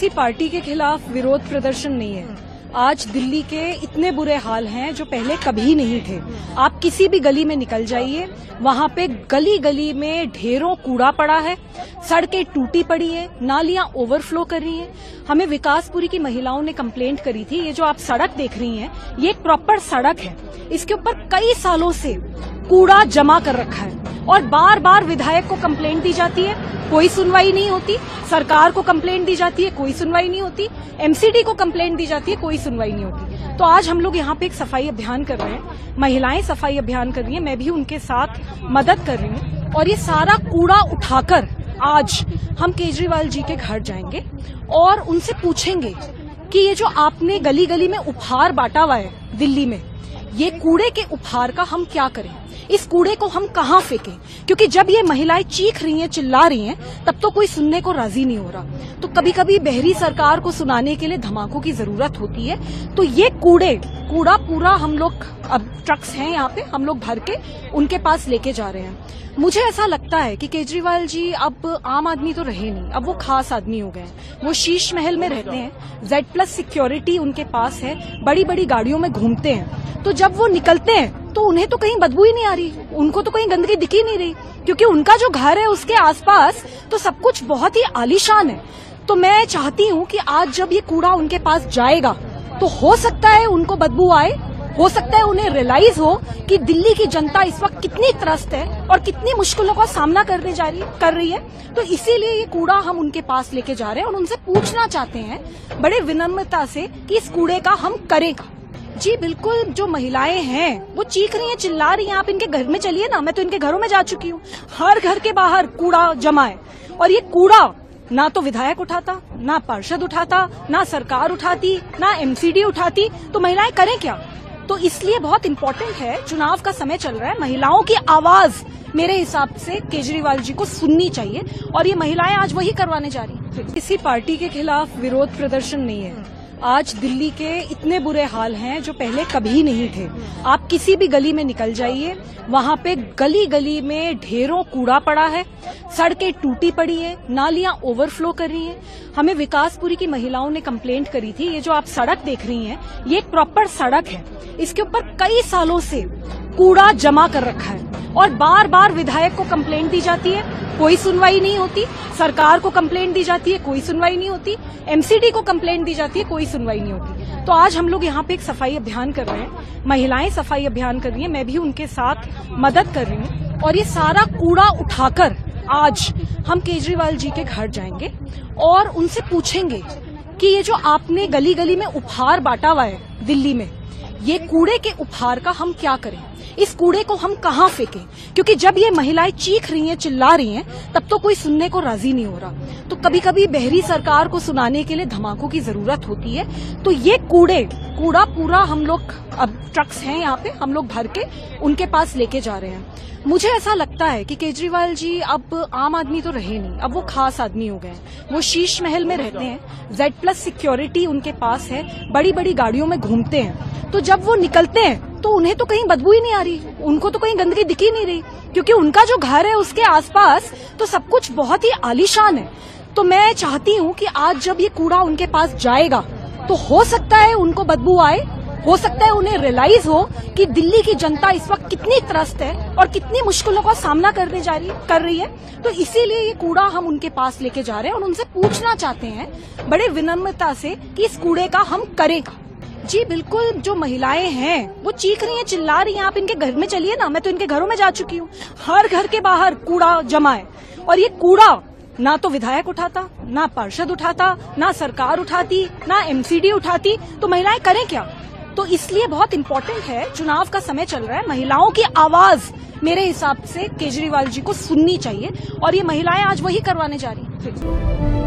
किसी पार्टी के खिलाफ विरोध प्रदर्शन नहीं है। आज दिल्ली के इतने बुरे हाल हैं जो पहले कभी नहीं थे। आप किसी भी गली में निकल जाइए, वहां पे गली गली में ढेरों कूड़ा पड़ा है, सड़कें टूटी पड़ी है, नालियां ओवरफ्लो कर रही हैं। हमें विकासपुरी की महिलाओं ने कंप्लेंट करी थी, ये जो आप सड़क देख रही हैं ये एक प्रॉपर सड़क है, इसके ऊपर कई सालों से कूड़ा जमा कर रखा है और बार बार विधायक को कंप्लेंट दी जाती है, कोई सुनवाई नहीं होती। सरकार को कंप्लेंट दी जाती है, कोई सुनवाई नहीं होती। एमसीडी को कंप्लेंट दी जाती है, कोई सुनवाई नहीं होती। तो आज हम लोग यहाँ पे एक सफाई अभियान कर रहे हैं, महिलाएं सफाई अभियान कर रही हैं, मैं भी उनके साथ मदद कर रही हूँ। और ये सारा कूड़ा उठाकर आज हम केजरीवाल जी के घर जाएंगे और उनसे पूछेंगे कि ये जो आपने गली गली में उपहार बांटा हुआ है दिल्ली में, ये कूड़े के उपहार का हम क्या करें, इस कूड़े को हम कहाँ फेंकें? क्योंकि जब ये महिलाएं चीख रही हैं, चिल्ला रही हैं, तब तो कोई सुनने को राजी नहीं हो रहा। तो कभी कभी बहरी सरकार को सुनाने के लिए धमाकों की जरूरत होती है। तो ये कूड़ा पूरा हम लोग, अब ट्रक्स हैं यहाँ पे, हम लोग भर के उनके पास लेके जा रहे हैं। मुझे ऐसा लगता है कि केजरीवाल जी अब आम आदमी तो रहे नहीं, अब वो खास आदमी हो गए। वो शीश महल में रहते हैं, Z+ सिक्योरिटी उनके पास है, बड़ी बड़ी गाड़ियों में घूमते हैं। तो जब वो निकलते हैं तो उन्हें तो कहीं बदबू ही नहीं आ रही, उनको तो कहीं गंदगी दिख ही नहीं रही, क्योंकि उनका जो घर है उसके आसपास तो सब कुछ बहुत ही आलीशान है। तो मैं चाहती हूँ कि आज जब ये कूड़ा उनके पास जाएगा तो हो सकता है उनको बदबू आए, हो सकता है उन्हें रियलाइज हो कि दिल्ली की जनता इस वक्त कितनी त्रस्त है और कितनी मुश्किलों का सामना कर रही है। तो इसीलिए ये कूड़ा हम उनके पास लेके जा रहे हैं और उनसे पूछना चाहते हैं बड़े विनम्रता से कि इस कूड़े का हम करें। जी बिल्कुल, जो महिलाएं हैं वो चीख रही हैं, चिल्ला रही हैं, आप इनके घर में चलिए ना, मैं तो इनके घरों में जा चुकी हूँ। हर घर के बाहर कूड़ा जमा है और ये कूड़ा ना तो विधायक उठाता, ना पार्षद उठाता, ना सरकार उठाती, ना एमसीडी उठाती। तो महिलाएं करें क्या? तो इसलिए बहुत इम्पोर्टेंट है, चुनाव का समय चल रहा है, महिलाओं की आवाज मेरे हिसाब से केजरीवाल जी को सुननी चाहिए और ये महिलाएं आज वही करवाने जा रही हैं। किसी पार्टी के खिलाफ विरोध प्रदर्शन नहीं है। आज दिल्ली के इतने बुरे हाल हैं जो पहले कभी नहीं थे। आप किसी भी गली में निकल जाइए, वहां पे गली गली में ढेरों कूड़ा पड़ा है, सड़कें टूटी पड़ी है, नालियां ओवरफ्लो कर रही हैं। हमें विकासपुरी की महिलाओं ने कंप्लेंट करी थी, ये जो आप सड़क देख रही हैं ये एक प्रॉपर सड़क है, इसके ऊपर कई सालों से कूड़ा जमा कर रखा है और बार बार विधायक को कंप्लेंट दी जाती है, कोई सुनवाई नहीं होती। सरकार को कंप्लेंट दी जाती है, कोई सुनवाई नहीं होती। एमसीडी को कंप्लेंट दी जाती है, कोई सुनवाई नहीं होती। तो आज हम लोग यहाँ पे एक सफाई अभियान कर रहे हैं, महिलाएं सफाई अभियान कर रही हैं, मैं भी उनके साथ मदद कर रही हूँ। और ये सारा कूड़ा उठाकर आज हम केजरीवाल जी के घर जाएंगे और उनसे पूछेंगे कि ये जो आपने गली गली में उपहार बांटा हुआ है दिल्ली में, ये कूड़े के उपहार का हम क्या करें, इस कूड़े को हम कहाँ फेंकें? क्योंकि जब ये महिलाएं चीख रही हैं, चिल्ला रही हैं, तब तो कोई सुनने को राजी नहीं हो रहा। तो कभी कभी बहरी सरकार को सुनाने के लिए धमाकों की जरूरत होती है। तो ये कूड़ा पूरा हम लोग, अब ट्रक्स हैं यहाँ पे, हम लोग भर के उनके पास लेके जा रहे हैं। मुझे ऐसा लगता है कि केजरीवाल जी अब आम आदमी तो रहे नहीं, अब वो खास आदमी हो गए। वो शीश महल में रहते हैं, Z+ सिक्योरिटी उनके पास है, बड़ी बड़ी गाड़ियों में घूमते हैं। तो जब वो निकलते हैं तो उन्हें तो कहीं बदबू ही नहीं आ रही, उनको तो कहीं गंदगी दिख ही नहीं रही, क्योंकि उनका जो घर है उसके आसपास तो सब कुछ बहुत ही आलीशान है। तो मैं चाहती हूँ कि आज जब ये कूड़ा उनके पास जाएगा तो हो सकता है उनको बदबू आए, हो सकता है उन्हें रियलाइज हो कि दिल्ली की जनता इस वक्त कितनी त्रस्त है और कितनी मुश्किलों का सामना कर रही है। तो इसीलिए ये कूड़ा हम उनके पास लेके जा रहे हैं और उनसे पूछना चाहते हैं बड़े विनम्रता से कि इस कूड़े का हम करें। जी बिल्कुल, जो महिलाएं हैं वो चीख रही हैं, चिल्ला रही हैं, आप इनके घर में चलिए ना, मैं तो इनके घरों में जा चुकी हूँ। हर घर के बाहर कूड़ा जमा है और ये कूड़ा ना तो विधायक उठाता, ना पार्षद उठाता, ना सरकार उठाती, ना एमसीडी उठाती। तो महिलाएं करें क्या? तो इसलिए बहुत इम्पोर्टेंट है, चुनाव का समय चल रहा है, महिलाओं की आवाज मेरे हिसाब से केजरीवाल जी को सुननी चाहिए और ये महिलाएं आज वही करवाने जा रही हैं।